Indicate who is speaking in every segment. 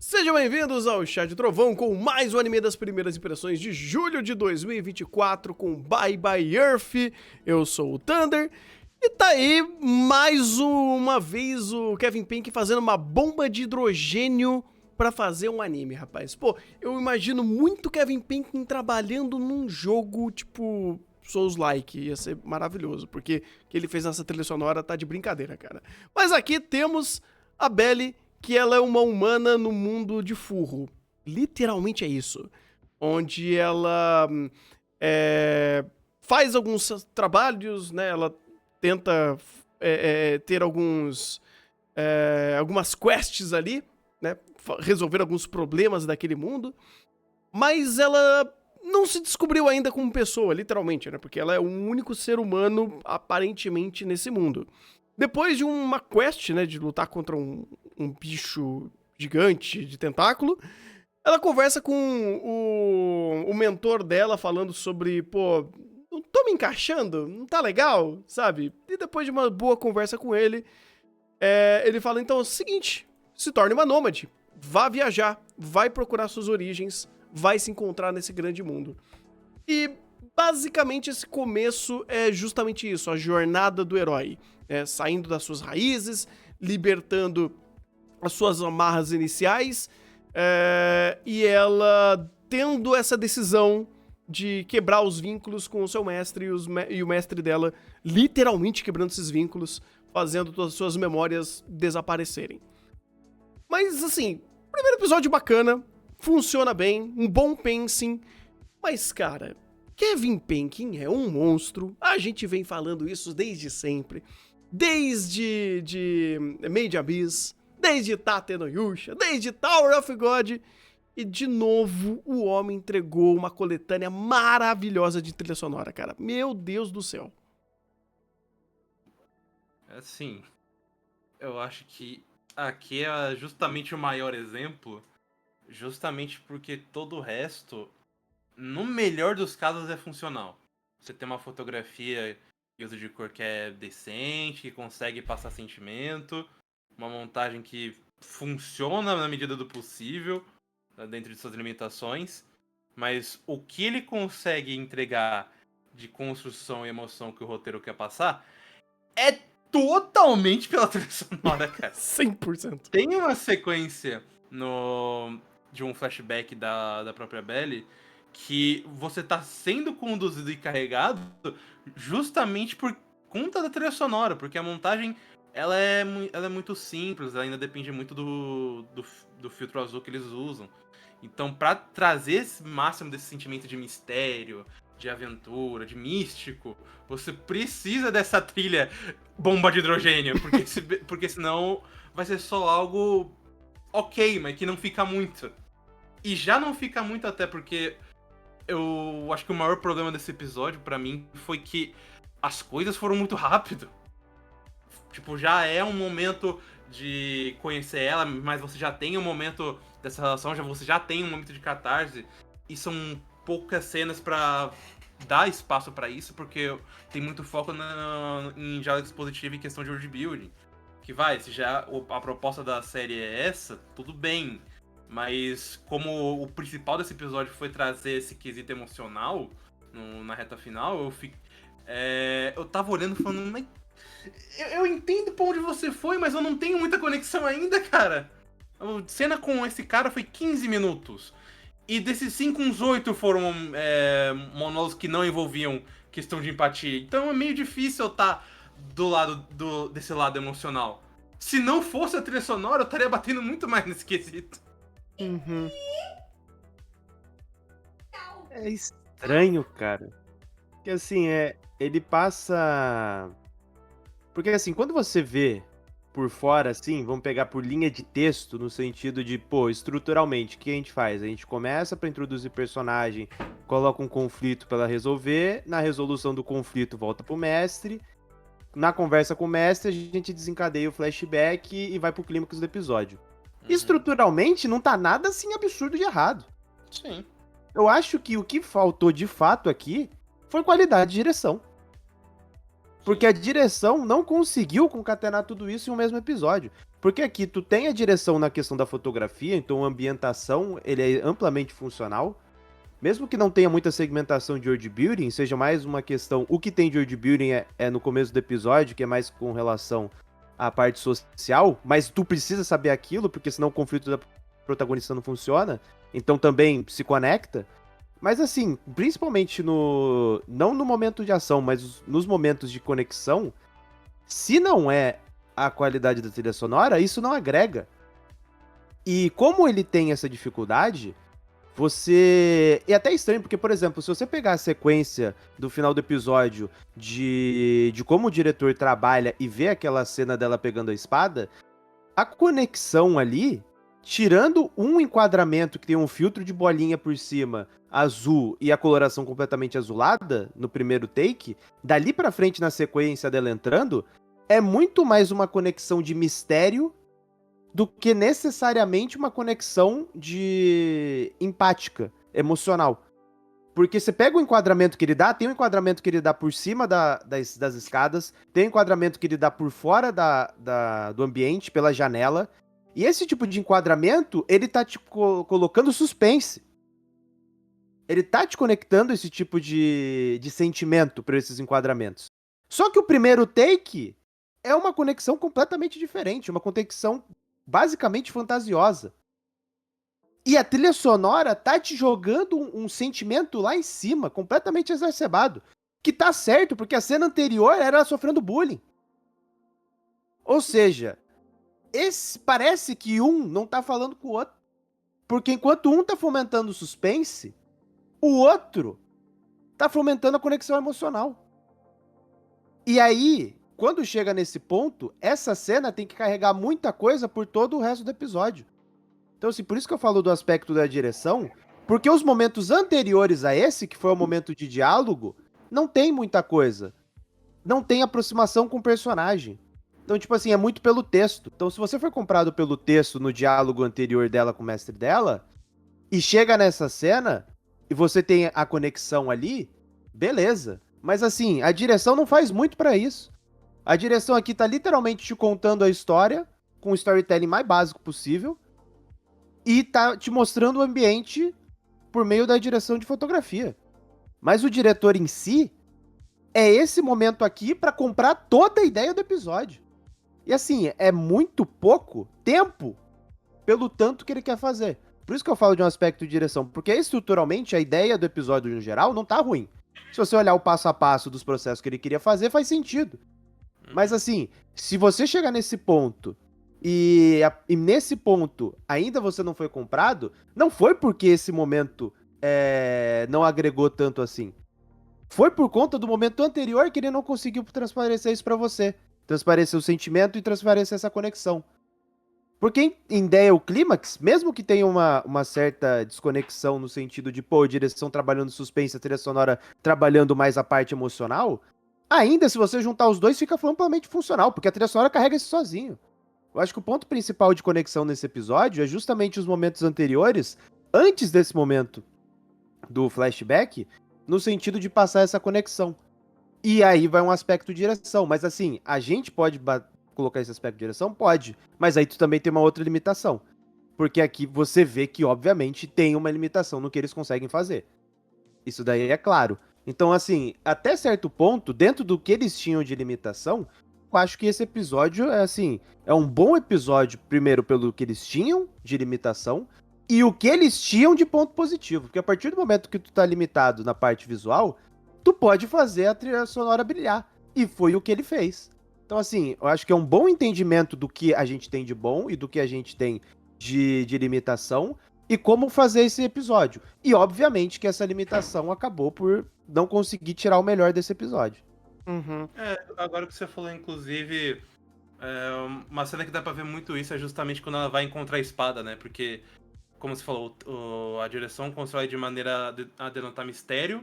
Speaker 1: Sejam bem-vindos ao Chá de Trovão com mais um anime das primeiras impressões de julho de 2024 com Bye Bye Earth. Eu sou o Thunder e tá aí mais uma vez o Kevin Pink fazendo uma bomba de hidrogênio pra fazer um anime, rapaz. Pô, eu imagino muito Kevin Pink trabalhando num jogo tipo Souls-like, ia ser maravilhoso, porque o que ele fez nessa trilha sonora tá de brincadeira, cara. Mas aqui temos a Belly, que ela é uma humana no mundo de furro. Literalmente é isso. Onde ela faz alguns trabalhos, né? Ela tenta ter algumas quests ali, né? Resolver alguns problemas daquele mundo. Mas ela não se descobriu ainda como pessoa, literalmente, né? Porque ela é o único ser humano, aparentemente, nesse mundo. Depois de uma quest, né, de lutar contra um bicho gigante de tentáculo, ela conversa com o mentor dela falando sobre, pô, não tô me encaixando, não tá legal, sabe? E depois de uma boa conversa com ele, ele fala, então, é o seguinte, se torne uma nômade, vá viajar, vai procurar suas origens, vai se encontrar nesse grande mundo. E, basicamente, esse começo é justamente isso, a jornada do herói. Saindo das suas raízes, libertando as suas amarras iniciais, e ela tendo essa decisão de quebrar os vínculos com o seu mestre e o mestre dela literalmente quebrando esses vínculos, fazendo todas as suas memórias desaparecerem. Mas assim, primeiro episódio bacana, funciona bem, um bom pacing, mas cara, Kevin Penkin é um monstro, a gente vem falando isso desde sempre. Desde Made Abyss, desde Tate no Yusha, desde Tower of God. E, de novo, o homem entregou uma coletânea maravilhosa de trilha sonora, cara. Meu Deus do céu.
Speaker 2: Assim, eu acho que aqui é justamente o maior exemplo, justamente porque todo o resto, no melhor dos casos, é funcional. Você tem uma fotografia e uso de cor que é decente, que consegue passar sentimento, uma montagem que funciona na medida do possível, dentro de suas limitações, mas o que ele consegue entregar de construção e emoção que o roteiro quer passar é totalmente pela trilha sonora, cara.
Speaker 1: 100%.
Speaker 2: Tem uma sequência de um flashback da própria Belly que você tá sendo conduzido e carregado justamente por conta da trilha sonora, porque a montagem ela é muito simples, ela ainda depende muito do filtro azul que eles usam. Então, pra trazer esse máximo desse sentimento de mistério, de aventura, de místico, você precisa dessa trilha bomba de hidrogênio, porque senão vai ser só algo ok, mas que não fica muito. E já não fica muito até porque eu acho que o maior problema desse episódio, pra mim, foi que as coisas foram muito rápido. Tipo, já é um momento de conhecer ela, mas você já tem um momento dessa relação, você já tem um momento de catarse. E são poucas cenas pra dar espaço pra isso, porque tem muito foco em diálogo expositivo e questão de world building. Que vai, se já a proposta da série é essa, tudo bem. Mas como o principal desse episódio foi trazer esse quesito emocional na reta final, eu tava olhando falando, mas eu entendo pra onde você foi, mas eu não tenho muita conexão ainda, cara. A cena com esse cara foi 15 minutos. E desses 5, uns 8 foram monólogos que não envolviam questão de empatia. Então é meio difícil eu estar desse lado emocional. Se não fosse a trilha sonora, eu estaria batendo muito mais nesse quesito.
Speaker 1: Uhum.
Speaker 3: É estranho, cara. Porque assim, ele passa... Porque assim, quando você vê por fora, assim, vamos pegar por linha de texto, no sentido de, pô, estruturalmente, o que a gente faz? A gente começa pra introduzir personagem, coloca um conflito pra ela resolver, na resolução do conflito volta pro mestre, na conversa com o mestre a gente desencadeia o flashback e vai pro clímax do episódio. Estruturalmente, não tá nada assim absurdo de errado.
Speaker 2: Sim.
Speaker 3: Eu acho que o que faltou de fato aqui foi qualidade de direção. Porque a direção não conseguiu concatenar tudo isso em um mesmo episódio. Porque aqui tu tem a direção na questão da fotografia, então a ambientação ele é amplamente funcional. Mesmo que não tenha muita segmentação de world building, seja mais uma questão... O que tem de world building é no começo do episódio, que é mais com relação à parte social, mas tu precisa saber aquilo, porque senão o conflito da protagonista não funciona. Então também se conecta. Mas assim, principalmente no... Não no momento de ação, mas nos momentos de conexão, se não é a qualidade da trilha sonora, isso não agrega. E como ele tem essa dificuldade, você... É até estranho, porque, por exemplo, se você pegar a sequência do final do episódio de como o diretor trabalha e ver aquela cena dela pegando a espada, a conexão ali, tirando um enquadramento que tem um filtro de bolinha por cima, azul, e a coloração completamente azulada, no primeiro take, dali pra frente na sequência dela entrando, é muito mais uma conexão de mistério do que necessariamente uma conexão de empática, emocional. Porque você pega o enquadramento que ele dá, tem um enquadramento que ele dá por cima das escadas, tem um enquadramento que ele dá por fora do ambiente, pela janela. E esse tipo de enquadramento, ele tá te colocando suspense. Ele tá te conectando esse tipo de sentimento para esses enquadramentos. Só que o primeiro take é uma conexão completamente diferente, uma conexão basicamente fantasiosa. E a trilha sonora tá te jogando um sentimento lá em cima, completamente exacerbado. Que tá certo, porque a cena anterior era ela sofrendo bullying. Ou seja, parece que um não tá falando com o outro. Porque enquanto um tá fomentando o suspense, o outro tá fomentando a conexão emocional. E aí, quando chega nesse ponto, essa cena tem que carregar muita coisa por todo o resto do episódio. Então, assim, por isso que eu falo do aspecto da direção, porque os momentos anteriores a esse, que foi o momento de diálogo, não tem muita coisa. Não tem aproximação com o personagem. Então, tipo assim, é muito pelo texto. Então, se você for comprado pelo texto no diálogo anterior dela com o mestre dela, e chega nessa cena, e você tem a conexão ali, beleza. Mas assim, a direção não faz muito pra isso. A direção aqui tá literalmente te contando a história, com o storytelling mais básico possível, e tá te mostrando o ambiente por meio da direção de fotografia. Mas o diretor em si é esse momento aqui pra comprar toda a ideia do episódio. E assim, é muito pouco tempo pelo tanto que ele quer fazer. Por isso que eu falo de um aspecto de direção, porque estruturalmente a ideia do episódio no geral não tá ruim. Se você olhar o passo a passo dos processos que ele queria fazer, faz sentido. Mas assim, se você chegar nesse ponto e nesse ponto ainda você não foi comprado, não foi porque esse momento não agregou tanto assim. Foi por conta do momento anterior que ele não conseguiu transparecer isso pra você. Transparecer o sentimento e transparecer essa conexão. Porque em ideia o clímax, mesmo que tenha uma certa desconexão no sentido de, pô, a direção trabalhando suspense, a trilha sonora trabalhando mais a parte emocional, ainda se você juntar os dois fica amplamente funcional, porque a trilha sonora carrega isso sozinho. Eu acho que o ponto principal de conexão nesse episódio é justamente os momentos anteriores, antes desse momento do flashback, no sentido de passar essa conexão. E aí vai um aspecto de direção, mas assim, a gente pode colocar esse aspecto de direção? Pode, mas aí tu também tem uma outra limitação. Porque aqui você vê que, obviamente, tem uma limitação no que eles conseguem fazer. Isso daí é claro. Então, assim, até certo ponto, dentro do que eles tinham de limitação, eu acho que esse episódio é, assim, é um bom episódio, primeiro, pelo que eles tinham de limitação, e o que eles tinham de ponto positivo. Porque a partir do momento que tu tá limitado na parte visual, tu pode fazer a trilha sonora brilhar. E foi o que ele fez. Então, assim, eu acho que é um bom entendimento do que a gente tem de bom e do que a gente tem de limitação e como fazer esse episódio. E, obviamente, que essa limitação acabou por não conseguir tirar o melhor desse episódio.
Speaker 1: Uhum.
Speaker 2: Agora que você falou, inclusive, uma cena que dá pra ver muito isso é justamente quando ela vai encontrar a espada, né? Porque, como você falou, a direção constrói de maneira a denotar mistério.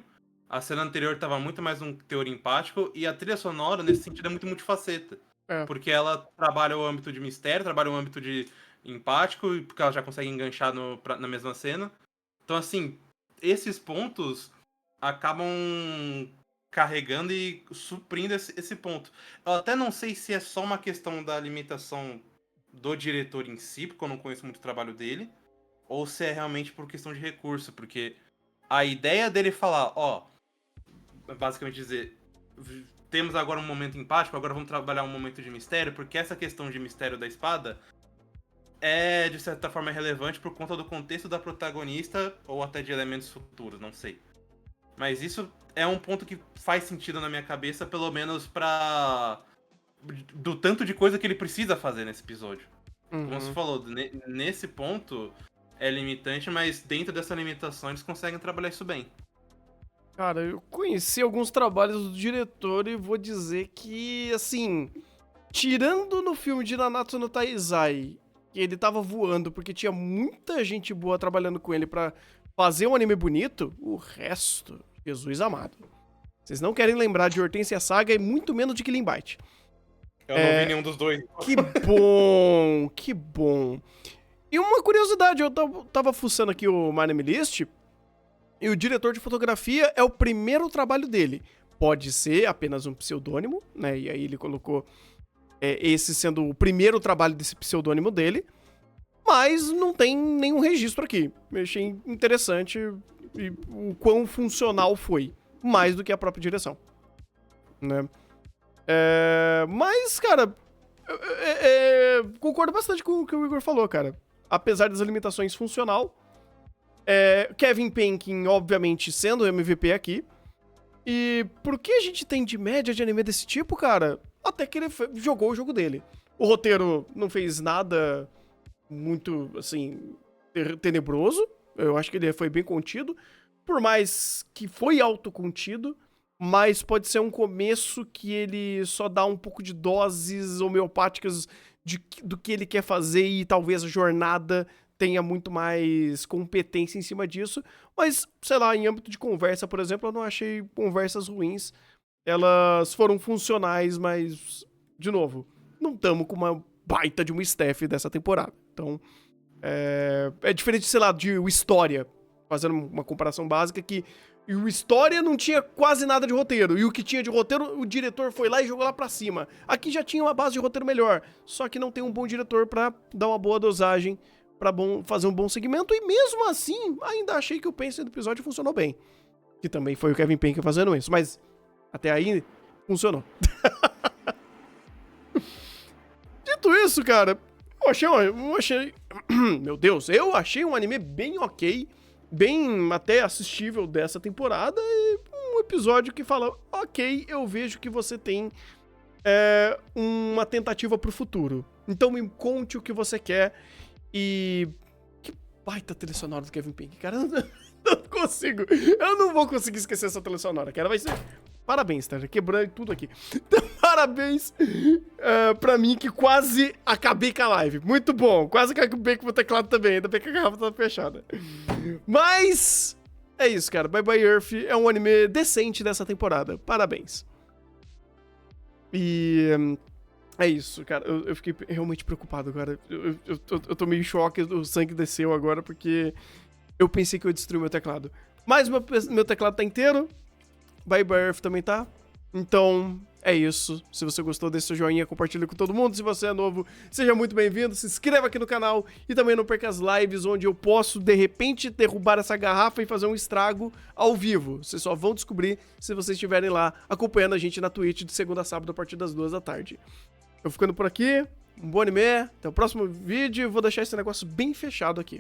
Speaker 2: A cena anterior tava muito mais um teor empático, e a trilha sonora, nesse sentido, é muito multifaceta.
Speaker 1: É.
Speaker 2: Porque ela trabalha o âmbito de mistério, trabalha o âmbito de empático, porque ela já consegue enganchar na mesma cena. Então, assim, esses pontos acabam carregando e suprindo esse ponto. Eu até não sei se é só uma questão da limitação do diretor em si, porque eu não conheço muito o trabalho dele, ou se é realmente por questão de recurso, porque a ideia dele falar, ó, basicamente dizer, temos agora um momento empático, agora vamos trabalhar um momento de mistério, porque essa questão de mistério da espada é, de certa forma, relevante por conta do contexto da protagonista, ou até de elementos futuros, não sei. Mas isso é um ponto que faz sentido na minha cabeça, pelo menos do tanto de coisa que ele precisa fazer nesse episódio. Como você falou, nesse ponto é limitante, mas dentro dessa limitação eles conseguem trabalhar isso bem.
Speaker 1: Cara, eu conheci alguns trabalhos do diretor e vou dizer que, assim, tirando no filme de Nanatsu no Taizai, que ele tava voando porque tinha muita gente boa trabalhando com ele pra fazer um anime bonito, o resto, Jesus amado. Vocês não querem lembrar de Hortência Saga e muito menos de Killing Bite.
Speaker 2: Eu não vi nenhum dos dois.
Speaker 1: Que bom, que bom. E uma curiosidade, eu tava fuçando aqui o My Anime List, e o diretor de fotografia é o primeiro trabalho dele. Pode ser apenas um pseudônimo, né? E aí ele colocou esse sendo o primeiro trabalho desse pseudônimo dele, mas não tem nenhum registro aqui. Eu achei interessante e o quão funcional foi, mais do que a própria direção, né? Mas, cara, concordo bastante com o que o Igor falou, cara. Apesar das limitações funcional, Kevin Penkin, obviamente, sendo o MVP aqui. E por que a gente tem de média de anime desse tipo, cara? Até que ele jogou o jogo dele. O roteiro não fez nada muito, assim, tenebroso. Eu acho que ele foi bem contido. Por mais que foi autocontido, mas pode ser um começo que ele só dá um pouco de doses homeopáticas do que ele quer fazer e talvez a jornada tenha muito mais competência em cima disso. Mas, sei lá, em âmbito de conversa, por exemplo, eu não achei conversas ruins. Elas foram funcionais, mas, de novo, não estamos com uma baita de uma staff dessa temporada. Então, é diferente, sei lá, de o História, fazendo uma comparação básica, que o História não tinha quase nada de roteiro, e o que tinha de roteiro, o diretor foi lá e jogou lá pra cima. Aqui já tinha uma base de roteiro melhor, só que não tem um bom diretor pra dar uma boa dosagem, pra fazer um bom segmento, e mesmo assim, ainda achei que o pacing do episódio funcionou bem. Que também foi o Kevin Penkin fazendo isso, mas até aí, funcionou. Dito isso, cara, eu achei... Meu Deus, eu achei um anime bem ok, bem até assistível dessa temporada, e um episódio que fala, ok, eu vejo que você tem uma tentativa pro futuro. Então me conte o que você quer. E que baita trilha sonora do Kevin Penkin, cara. Eu não vou conseguir esquecer essa trilha sonora, cara. Vai ser... Parabéns, tá? Quebrando tudo aqui. Então, parabéns pra mim, que quase acabei com a live. Muito bom. Quase acabei com o teclado também. Ainda bem que a garrafa tá fechada. Mas é isso, cara. Bye Bye Earth é um anime decente dessa temporada. Parabéns. E... é isso, cara. Eu fiquei realmente preocupado agora. Eu tô meio em choque, o sangue desceu agora, porque eu pensei que eu ia destruir meu teclado. Mas meu teclado tá inteiro. Bye Bye Earth também tá. Então, é isso. Se você gostou, deixe seu joinha, compartilha com todo mundo. Se você é novo, seja muito bem-vindo. Se inscreva aqui no canal. E também não perca as lives onde eu posso, de repente, derrubar essa garrafa e fazer um estrago ao vivo. Vocês só vão descobrir se vocês estiverem lá acompanhando a gente na Twitch de segunda a sábado a partir das 2 da tarde. Eu ficando por aqui, um bom anime, até o próximo vídeo, vou deixar esse negócio bem fechado aqui.